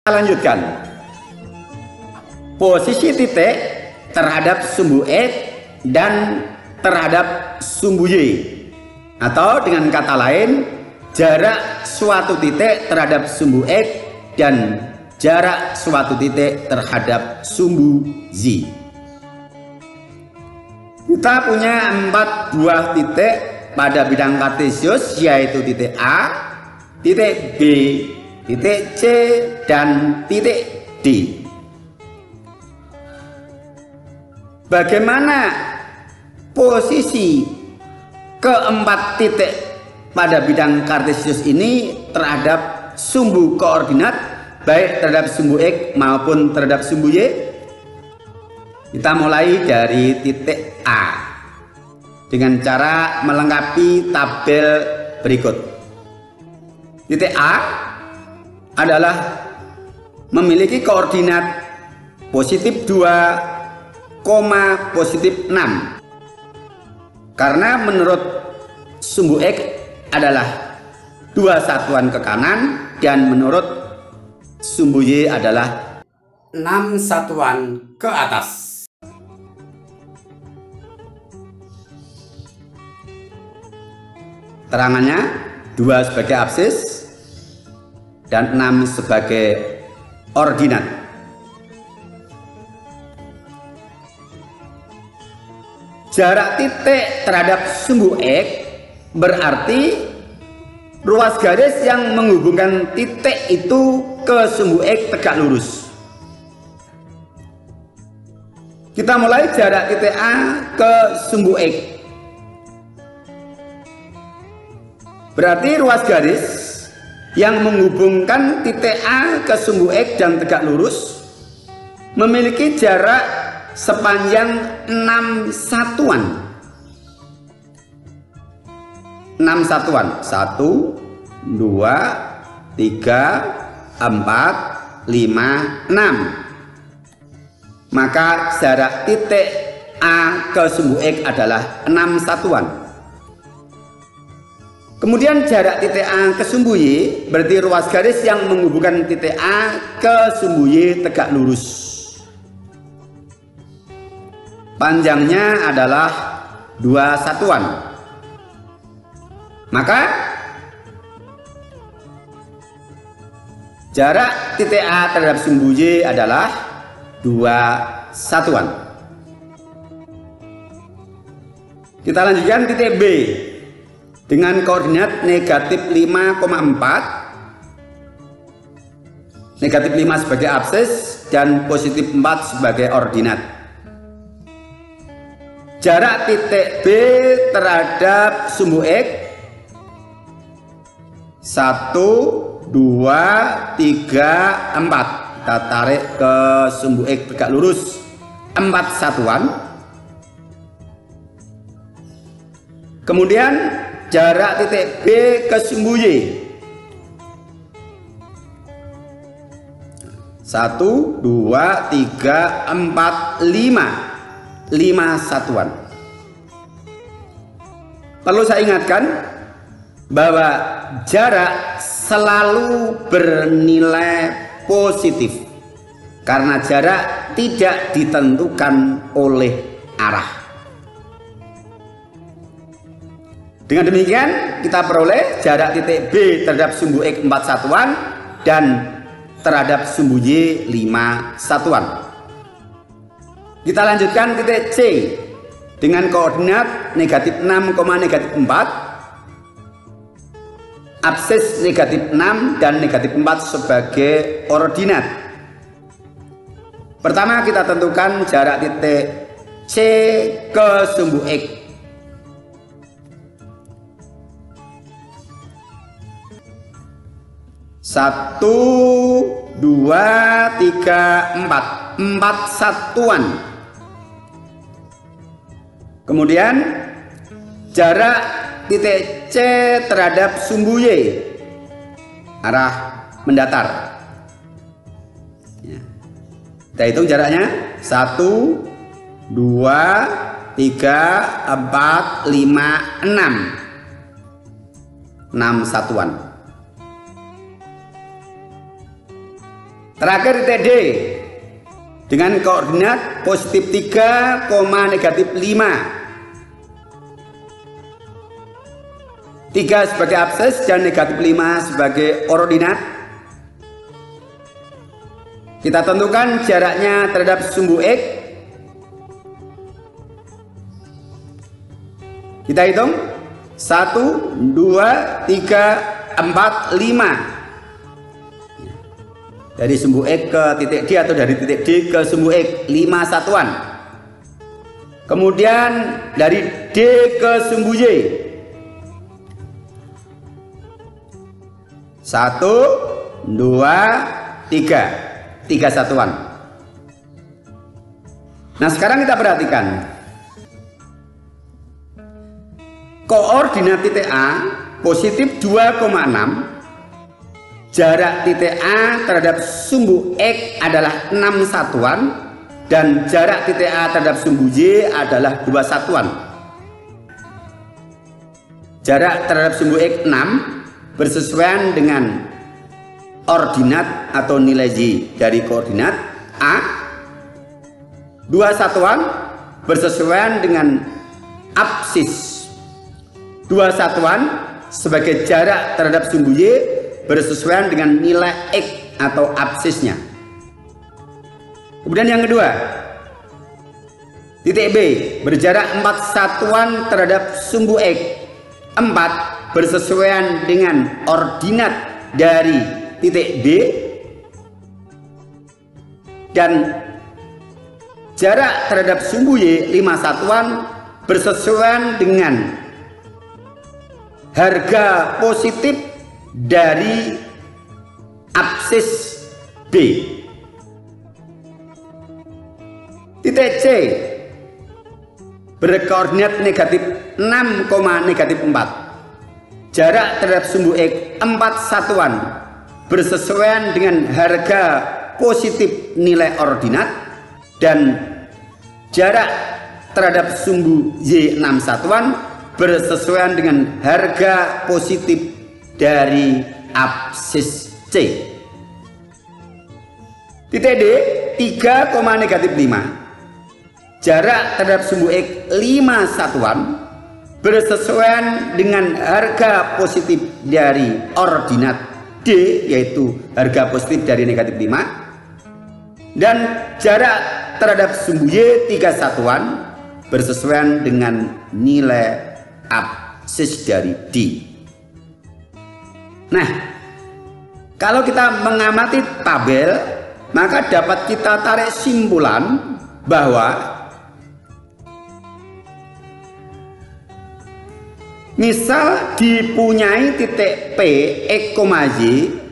Kita lanjutkan. Posisi titik terhadap sumbu X dan terhadap sumbu Y, atau dengan kata lain, jarak suatu titik terhadap sumbu X dan jarak suatu titik terhadap sumbu Z. Kita punya 4 buah titik pada bidang kartesius, yaitu titik A, titik B, titik C, dan titik D. Bagaimana posisi keempat titik pada bidang kartesius ini terhadap sumbu koordinat, baik terhadap sumbu X maupun terhadap sumbu Y? Kita mulai dari titik A dengan cara melengkapi tabel berikut. Titik A adalah memiliki koordinat positif 2, positif 6. Karena menurut sumbu X adalah 2 satuan ke kanan dan menurut sumbu Y adalah 6 satuan ke atas. Terangannya 2 sebagai absis dan 6 sebagai ordinat. Jarak titik terhadap sumbu X berarti ruas garis yang menghubungkan titik itu ke sumbu X tegak lurus. Kita mulai jarak titik A ke sumbu X. Berarti ruas garis yang menghubungkan titik A ke sumbu X dan tegak lurus memiliki jarak sepanjang 6 satuan. 6 satuan. 1, 2, 3, 4, 5, 6. Maka jarak titik A ke sumbu X adalah 6 satuan. Kemudian jarak titik A ke sumbu Y berarti ruas garis yang menghubungkan titik A ke sumbu Y tegak lurus. Panjangnya adalah 2 satuan. Maka jarak titik A terhadap sumbu Y adalah 2 satuan. Kita lanjutkan titik B dengan koordinat negatif 5,4, negatif 5 sebagai absis dan positif 4 sebagai ordinat. Jarak titik B terhadap sumbu X 1, 2, 3, 4. Kita tarik ke sumbu X tegak lurus 4 satuan. Kemudian jarak titik B ke sumbu Y 1, 2, 3, 4, 5 satuan. Perlu saya ingatkan bahwa jarak selalu bernilai positif karena jarak tidak ditentukan oleh arah. Dengan demikian kita peroleh jarak titik B terhadap sumbu X 4 satuan dan terhadap sumbu Y 5 satuan. Kita lanjutkan titik C dengan koordinat negatif 6, negatif 4, absis negatif 6 dan negatif 4 sebagai ordinat. Pertama kita tentukan jarak titik C ke sumbu X. Satu, 2, 3, 4 satuan. Kemudian jarak titik C terhadap sumbu Y arah mendatar. Kita hitung jaraknya 1, 2, 3, 4, 5, 6 satuan. Terakhir titik D dengan koordinat positif 3, negatif 5. 3 sebagai absis dan negatif 5 sebagai ordinat. Kita tentukan jaraknya terhadap sumbu X. Kita hitung 1, 2, 3, 4, 5 dari sumbu X ke titik D atau dari titik D ke sumbu X 5 satuan. Kemudian dari D ke sumbu Y 1, 2, 3 satuan. Nah sekarang kita perhatikan koordinat titik A positif 2,6. Jarak titik A terhadap sumbu X adalah 6 satuan dan jarak titik A terhadap sumbu Y adalah 2 satuan. Jarak terhadap sumbu X 6 bersesuaian dengan ordinat atau nilai Y dari koordinat A. 2 satuan bersesuaian dengan absis. 2 satuan sebagai jarak terhadap sumbu Y bersesuaian dengan nilai X atau absisnya. Kemudian yang kedua, titik B berjarak 4 satuan terhadap sumbu X. 4 bersesuaian dengan ordinat dari titik B dan jarak terhadap sumbu Y 5 satuan bersesuaian dengan harga positif dari absis B. Titik C berkoordinat negatif 6, negatif 4. Jarak terhadap sumbu X 4 satuan bersesuaian dengan harga positif nilai ordinat dan jarak terhadap sumbu Y 6 satuan bersesuaian dengan harga positif dari absis C. Titik D 3, negatif 5. Jarak terhadap sumbu X 5 satuan bersesuaian dengan harga positif dari ordinat D, yaitu harga positif dari negatif 5, dan jarak terhadap sumbu Y 3 satuan bersesuaian dengan nilai absis dari D. Nah, kalau kita mengamati tabel, maka dapat kita tarik simpulan bahwa misal dipunyai titik P X, Y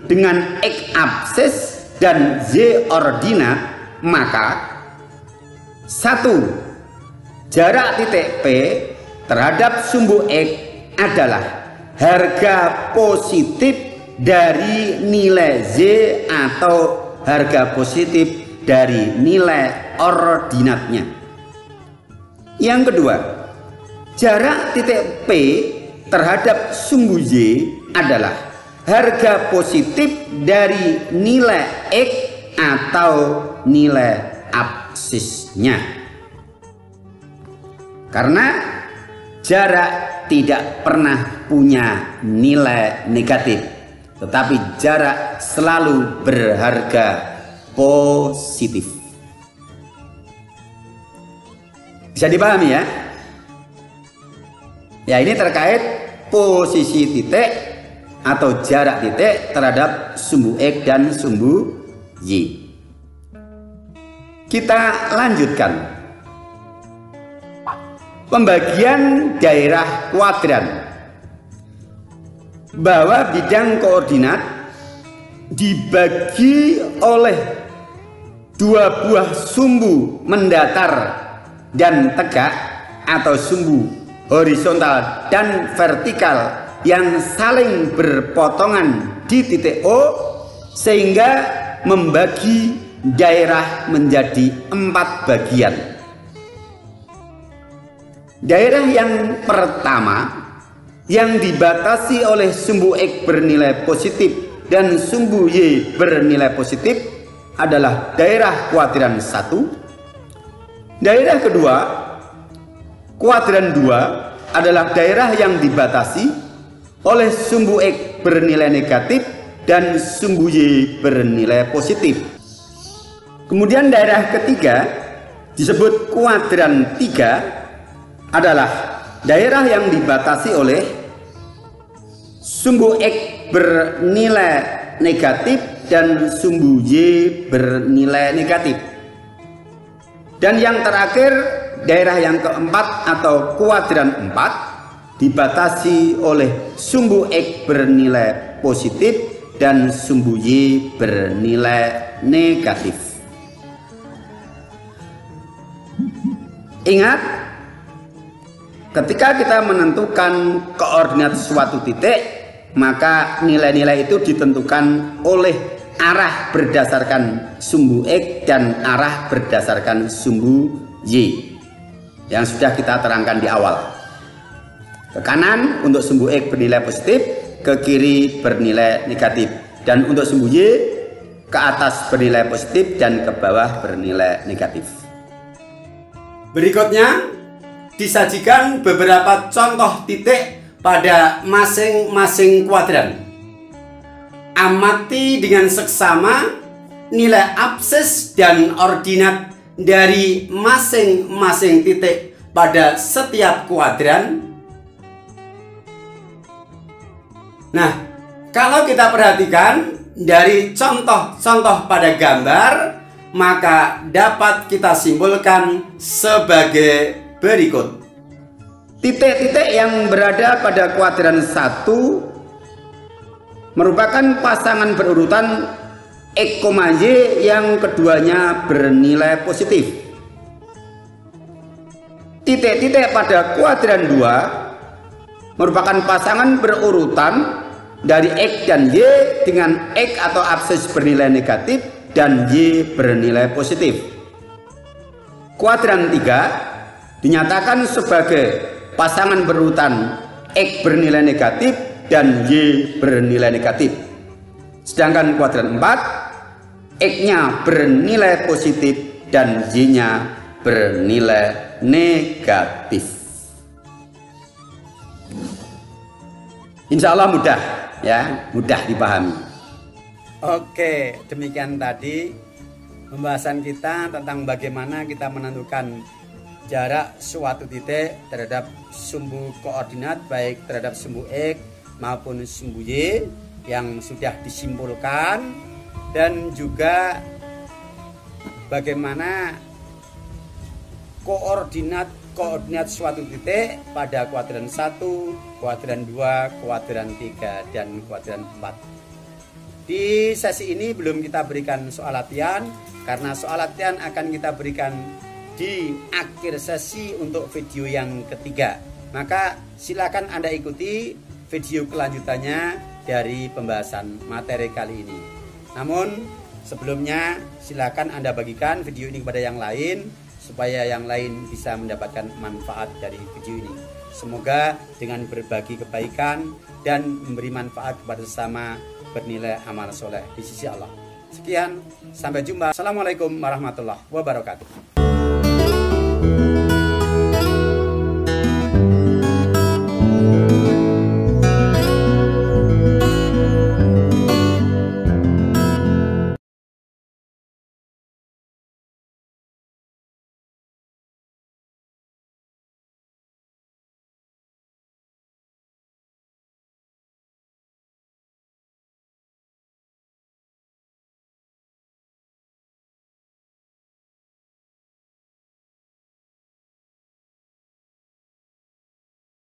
dengan X absis dan Y ordinat, maka 1. Jarak titik P terhadap sumbu X adalah harga positif dari nilai Z atau harga positif dari nilai ordinatnya. Yang kedua, jarak titik P terhadap sumbu Y adalah harga positif dari nilai X atau nilai absisnya. Karena jarak tidak pernah punya nilai negatif, tetapi jarak selalu berharga positif. Bisa dipahami ya? Ya, ini terkait posisi titik atau jarak titik terhadap sumbu X dan sumbu Y. Kita lanjutkan. Pembagian daerah kuadran, bahwa bidang koordinat dibagi oleh 2 buah sumbu mendatar dan tegak atau sumbu horizontal dan vertikal yang saling berpotongan di titik O, sehingga membagi daerah menjadi 4 bagian. Daerah yang pertama yang dibatasi oleh sumbu X bernilai positif dan sumbu Y bernilai positif adalah daerah kuadran 1. Daerah kedua, kuadran 2 adalah daerah yang dibatasi oleh sumbu X bernilai negatif dan sumbu Y bernilai positif. Kemudian daerah ketiga disebut kuadran 3 adalah daerah yang dibatasi oleh sumbu X bernilai negatif dan sumbu Y bernilai negatif. Dan yang terakhir, daerah yang keempat atau kuadran 4 dibatasi oleh sumbu X bernilai positif dan sumbu Y bernilai negatif. Ingat, ketika kita menentukan koordinat suatu titik, maka nilai-nilai itu ditentukan oleh arah berdasarkan sumbu X dan arah berdasarkan sumbu Y yang sudah kita terangkan di awal. Ke kanan untuk sumbu X bernilai positif, ke kiri bernilai negatif, dan untuk sumbu Y ke atas bernilai positif dan ke bawah bernilai negatif. Berikutnya disajikan beberapa contoh titik pada masing-masing kuadran. Amati dengan seksama nilai absis dan ordinat dari masing-masing titik pada setiap kuadran. Nah, kalau kita perhatikan dari contoh-contoh pada gambar, maka dapat kita simpulkan sebagai berikut. Titik-titik yang berada pada kuadran 1 merupakan pasangan berurutan X, Y yang keduanya bernilai positif. Titik-titik pada kuadran 2 merupakan pasangan berurutan dari X dan Y dengan X atau absis bernilai negatif dan Y bernilai positif. Kuadran 3 dinyatakan sebagai pasangan berurutan X bernilai negatif dan Y bernilai negatif. Sedangkan kuadran 4 X-nya bernilai positif dan Y-nya bernilai negatif. Insya Allah mudah ya, mudah dipahami. Oke, demikian tadi pembahasan kita tentang bagaimana kita menentukan jarak suatu titik terhadap sumbu koordinat, baik terhadap sumbu X maupun sumbu Y yang sudah disimpulkan, dan juga bagaimana koordinat suatu titik pada kuadran 1, kuadran 2, kuadran 3, dan kuadran 4. Di sesi ini belum kita berikan soal latihan, karena soal latihan akan kita berikan di akhir sesi untuk video yang ketiga. Maka silakan Anda ikuti video kelanjutannya dari pembahasan materi kali ini. Namun sebelumnya silakan Anda bagikan video ini kepada yang lain, supaya yang lain bisa mendapatkan manfaat dari video ini. Semoga dengan berbagi kebaikan dan memberi manfaat kepada sesama bernilai amal soleh di sisi Allah. Sekian, sampai jumpa. Assalamualaikum warahmatullahi wabarakatuh.